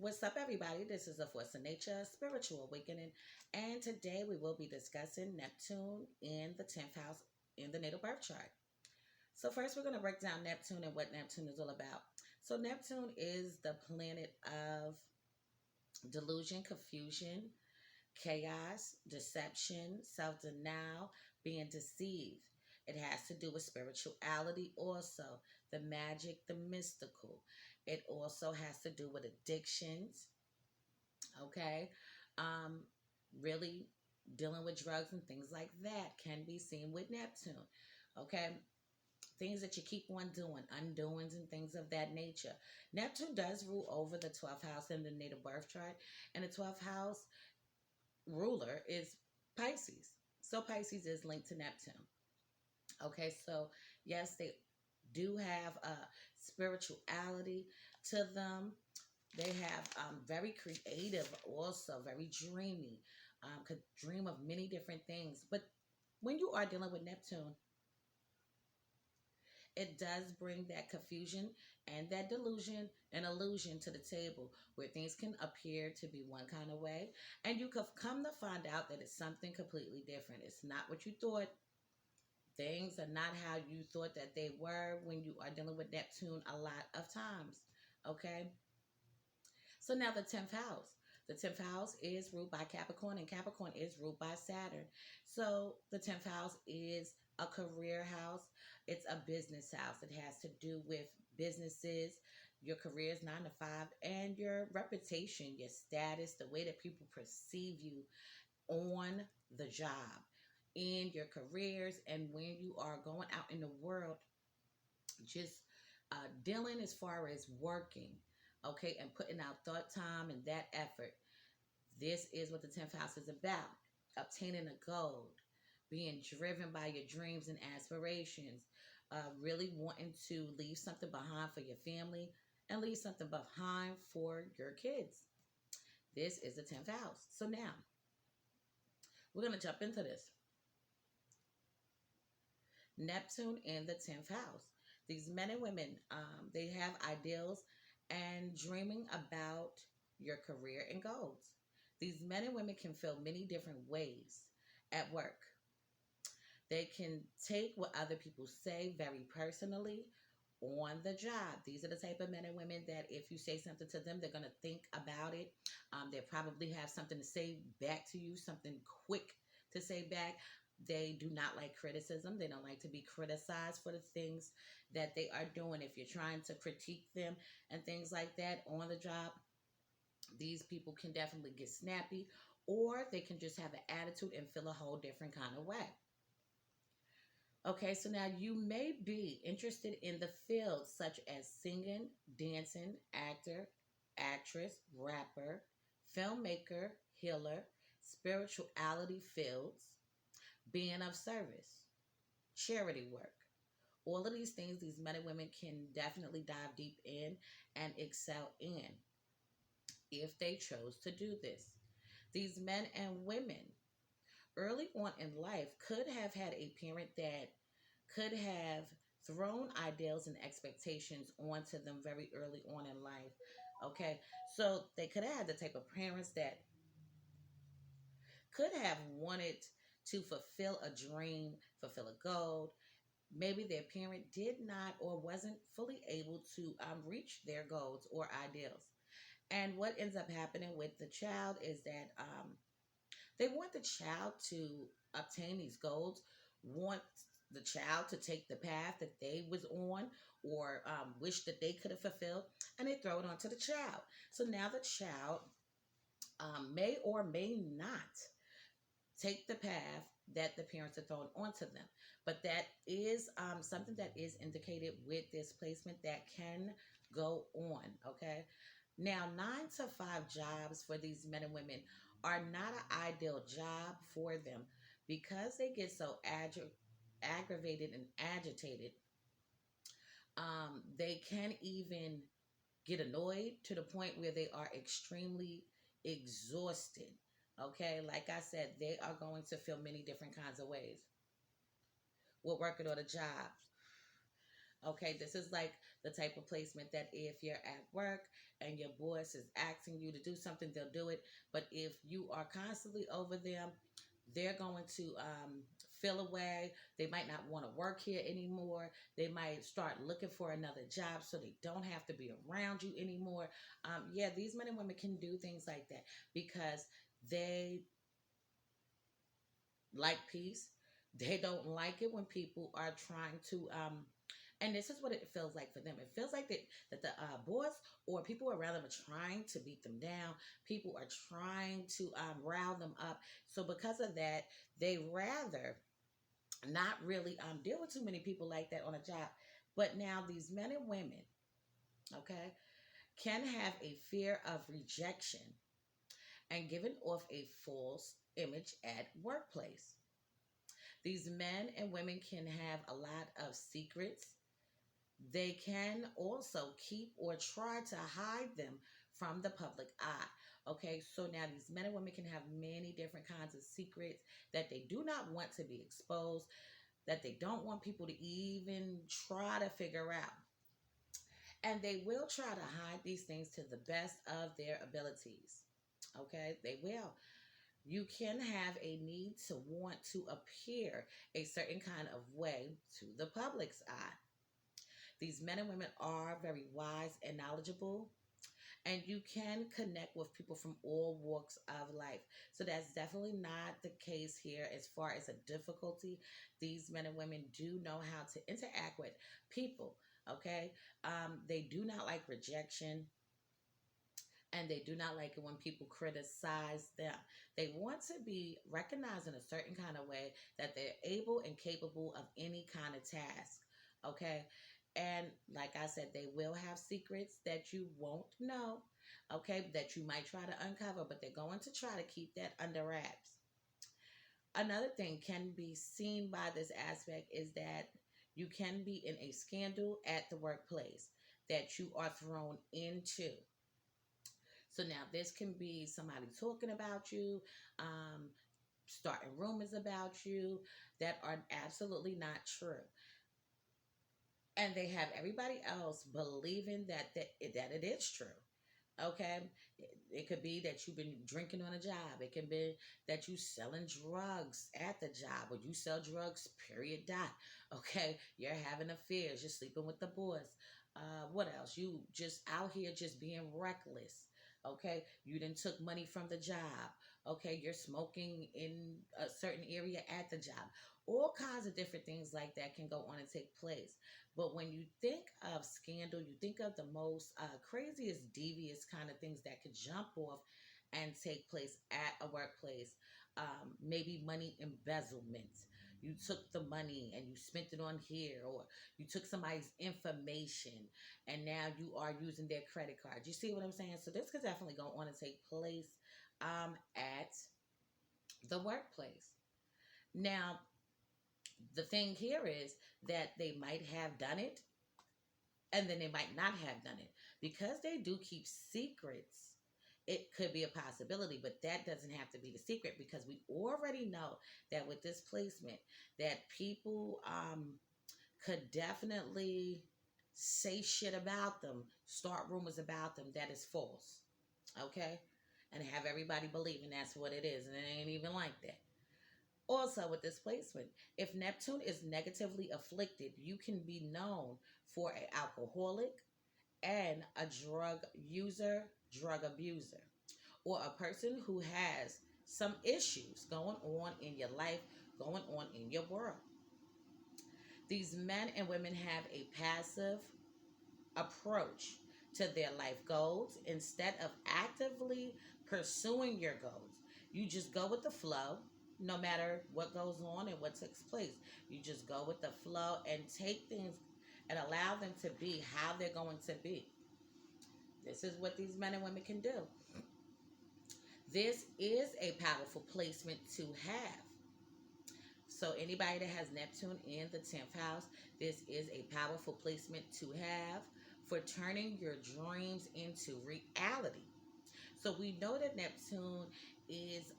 What's up, everybody? This is A Force of Nature, Spiritual Awakening, and today we will be discussing Neptune in the 10th house in the natal birth chart. So, first, we're going to break down Neptune and what Neptune is all about. So, Neptune is the planet of delusion, confusion, chaos, deception, self denial, being deceived. It has to do with spirituality, also, the magic, the mystical. It also has to do with addictions, okay? Um, really dealing with drugs and things like that can be seen with Neptune, okay? Things that you keep on doing, undoings and things of that nature. Neptune does rule over the 12th house in the natal birth chart, and the 12th house ruler is Pisces. So Pisces is linked to Neptune. Okay, so yes, they do have a spirituality to them. They have very creative, also very dreamy. Could dream of many different things. But when you are dealing with Neptune, it does bring that confusion and that delusion and illusion to the table where things can appear to be one kind of way. And you could come to find out that it's something completely different. It's not what you thought. Things are not how you thought that they were when you are dealing with Neptune a lot of times. Okay? So now the 10th house. The 10th house is ruled by Capricorn, and Capricorn is ruled by Saturn. So the 10th house is a career house. It's a business house. It has to do with businesses, your career is 9 to 5, and your reputation, your status, the way that people perceive you on the job, in your careers, and when you are going out in the world, just dealing as far as working, okay, and putting out thought time and that effort. This is what the 10th house is about: obtaining a goal, being driven by your dreams and aspirations, really wanting to leave something behind for your family and leave something behind for your kids. This is the 10th house. So now we're going to jump into this. Neptune in the 10th house. These men and women, they have ideals and dreaming about your career and goals. These men and women can feel many different ways at work. They can take what other people say very personally on the job. These are the type of men and women that if you say something to them, they're going to think about it. They probably have something to say back to you, something quick to say back. They do not like criticism. They don't like to be criticized for the things that they are doing. If you're trying to critique them and things like that on the job, these people can definitely get snappy, or they can just have an attitude and feel a whole different kind of way. Okay, so now you may be interested in the fields such as singing, dancing, actor, actress, rapper, filmmaker, healer, spirituality fields, being of service, charity work. All of these things, these men and women can definitely dive deep in and excel in if they chose to do this. These men and women early on in life could have had a parent that could have thrown ideals and expectations onto them very early on in life. Okay, so they could have had the type of parents that could have wanted to fulfill a dream, fulfill a goal. Maybe their parent did not or wasn't fully able to reach their goals or ideals. And what ends up happening with the child is that they want the child to obtain these goals, want the child to take the path that they was on or wish that they could have fulfilled, and they throw it onto the child. So now the child may or may not take the path that the parents are throwing onto them. But that is something that is indicated with this placement that can go on, okay? Now, 9 to 5 jobs for these men and women are not an ideal job for them because they get so aggravated and agitated. They can even get annoyed to the point where they are extremely exhausted. Okay, like I said, they are going to feel many different kinds of ways. We're working on a job. Okay, this is like the type of placement that if you're at work and your boss is asking you to do something, they'll do it. But if you are constantly over them, they're going to feel away. They might not want to work here anymore. They might start looking for another job so they don't have to be around you anymore. Yeah, these men and women can do things like that because they like peace. They don't like it when people are trying to and this is what it feels like for them. It feels like that the boss or people around them are trying to beat them down. People are trying to rile them up. So because of that, they rather not really deal with too many people like that on a job. But now these men and women, okay, can have a fear of rejection and giving off a false image at workplace. These men and women can have a lot of secrets. They can also keep or try to hide them from the public eye. Okay, so now these men and women can have many different kinds of secrets that they do not want to be exposed, that they don't want people to even try to figure out. And they will try to hide these things to the best of their abilities. Okay, they will. You can have a need to want to appear a certain kind of way to the public's eye. These men and women are very wise and knowledgeable, and you can connect with people from all walks of life. So that's definitely not the case here as far as a difficulty. These men and women do know how to interact with people. Okay, they do not like rejection, and they do not like it when people criticize them. They want to be recognized in a certain kind of way that they're able and capable of any kind of task. Okay. And like I said, they will have secrets that you won't know, okay, that you might try to uncover, but they're going to try to keep that under wraps. Another thing can be seen by this aspect is that you can be in a scandal at the workplace that you are thrown into. So now this can be somebody talking about you, starting rumors about you that are absolutely not true. And they have everybody else believing that it is true. Okay, it could be that you've been drinking on a job. It can be that you selling drugs at the job, or you sell drugs. Period. Dot. Okay, you're having affairs. You're sleeping with the boss. What else? You just out here just being reckless. Okay, you then took money from the job. Okay, you're smoking in a certain area at the job. All kinds of different things like that can go on and take place. But when you think of scandal, you think of the most craziest, devious kind of things that could jump off and take place at a workplace. Maybe money embezzlement. You took the money and you spent it on here, or you took somebody's information and now you are using their credit card. You see what I'm saying? So this could definitely go on and take place at the workplace. Now, the thing here is that they might have done it and then they might not have done it. Because they do keep secrets, it could be a possibility, but that doesn't have to be the secret because we already know that with this placement that people could definitely say shit about them, start rumors about them that is false. Okay? And have everybody believing that's what it is, and it ain't even like that. Also, with this placement, if Neptune is negatively afflicted, you can be known for an alcoholic and a drug user, drug abuser, or a person who has some issues going on in your life, going on in your world. These men and women have a passive approach to their life goals instead of actively pursuing your goals. You just go with the flow no matter what goes on and what takes place. You just go with the flow and take things and allow them to be how they're going to be. This is what these men and women can do. This is a powerful placement to have. So anybody that has Neptune in the 10th house, this is a powerful placement to have for turning your dreams into reality. So we know that Neptune is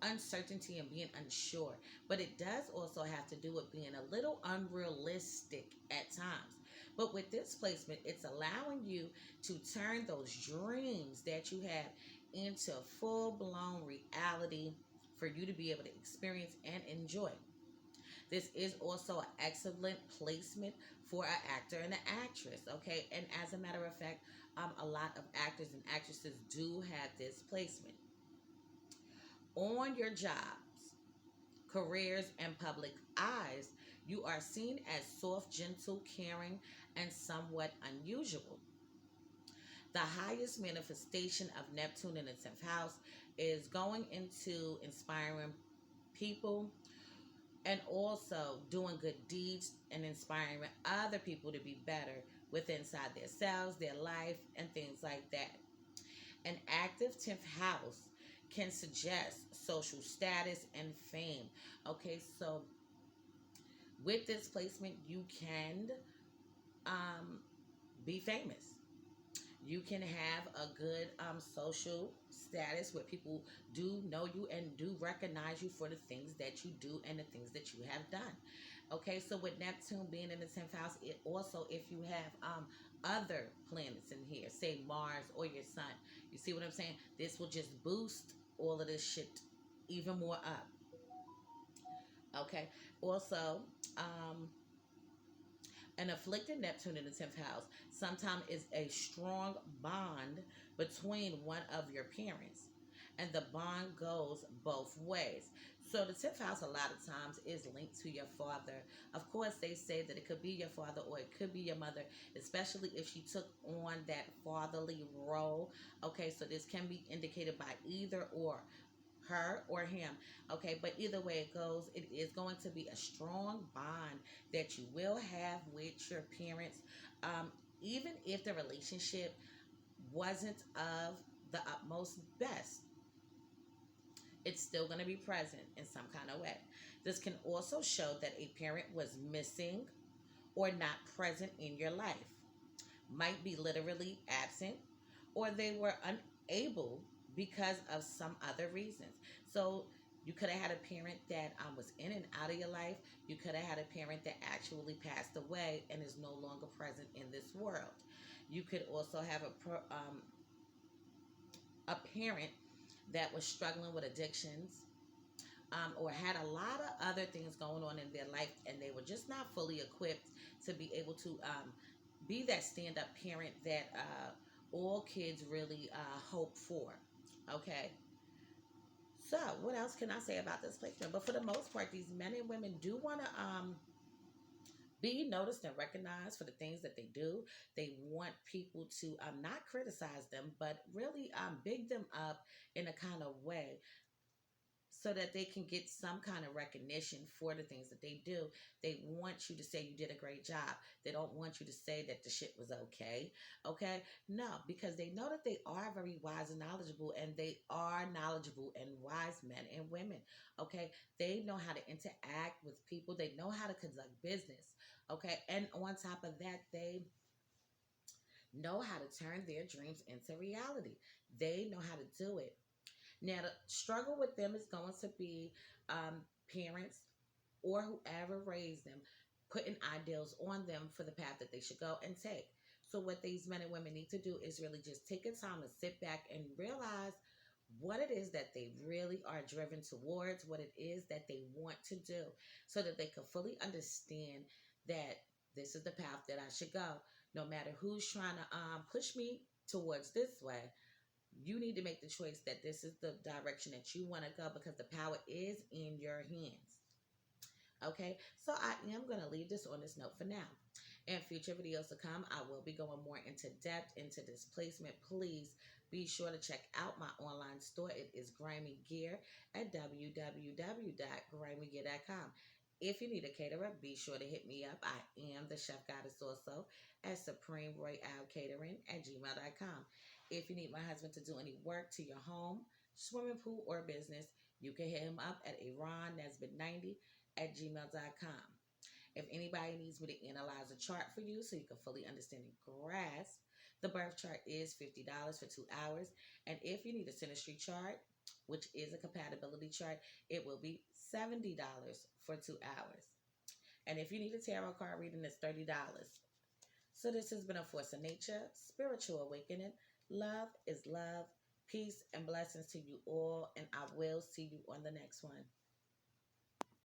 uncertainty and being unsure, but it does also have to do with being a little unrealistic at times But with this placement, it's allowing you to turn those dreams that you have into full blown reality for you to be able to experience and enjoy. This is also an excellent placement for an actor and an actress, okay? And as a matter of fact, a lot of actors and actresses do have this placement. On your jobs, careers, and public eyes, you are seen as soft, gentle, caring, and somewhat unusual. The highest manifestation of Neptune in the 10th house is going into inspiring people and also doing good deeds and inspiring other people to be better with inside themselves, their life, and things like that. An active 10th house can suggest social status and fame. Okay, so with this placement, you can um, be famous. You can have a good social status where people do know you and do recognize you for the things that you do and the things that you have done. Okay, so with Neptune being in the 10th house, it also, if you have other planets in here, say Mars or your sun, you see what I'm saying? This will just boost all of this shit even more up. Okay, also, um, an afflicted Neptune in the 10th house sometimes is a strong bond between one of your parents. And the bond goes both ways. So the 10th house a lot of times is linked to your father. Of course, they say that it could be your father or it could be your mother, especially if she took on that fatherly role. Okay, so this can be indicated by either or her or him. Okay, but either way it goes, it is going to be a strong bond that you will have with your parents. Um, Even if the relationship wasn't of the utmost best, it's still going to be present in some kind of way. This can also show that a parent was missing or not present in your life, might be literally absent, or they were unable because of some other reasons. So you could have had a parent that was in and out of your life. You could have had a parent that actually passed away and is no longer present in this world. You could also have a parent that was struggling with addictions, or had a lot of other things going on in their life, and they were just not fully equipped to be able to be that stand up parent that all kids really hope for. Okay. So, what else can I say about this placement? But for the most part, these men and women do want to be noticed and recognized for the things that they do. They want people to not criticize them, but really big them up in a kind of way so that they can get some kind of recognition for the things that they do. They want you to say you did a great job. They don't want you to say that the shit was okay. Okay? No, because they know that they are very wise and knowledgeable, and they are knowledgeable and wise men and women. Okay? They know how to interact with people, they know how to conduct business. Okay? And on top of that, they know how to turn their dreams into reality. They know how to do it. Now, the struggle with them is going to be parents or whoever raised them putting ideals on them for the path that they should go and take. So, what these men and women need to do is really just take a time to sit back and realize what it is that they really are driven towards, what it is that they want to do, so that they can fully understand that this is the path that I should go. No matter who's trying to push me towards this way, you need to make the choice that this is the direction that you want to go, because the power is in your hands. Okay, so I am going to leave this on this note for now. In future videos to come, I will be going more into depth into this placement. Please be sure to check out my online store. It is Grimy Gear at www.grimygear.com. If you need a caterer, be sure to hit me up. I am the chef goddess also at Supreme Royale Catering at gmail.com. If you need my husband to do any work to your home, swimming pool, or business, you can hit him up at aronnesbit90 at gmail.com. If anybody needs me to analyze a chart for you so you can fully understand and grasp, the birth chart is $50 for 2 hours. And if you need a synastry chart, which is a compatibility chart, it will be $70 for 2 hours. And if you need a tarot card reading, it's $30. So, this has been a Force of Nature, Spiritual Awakening. Love is love. Peace and blessings to you all, and I will see you on the next one.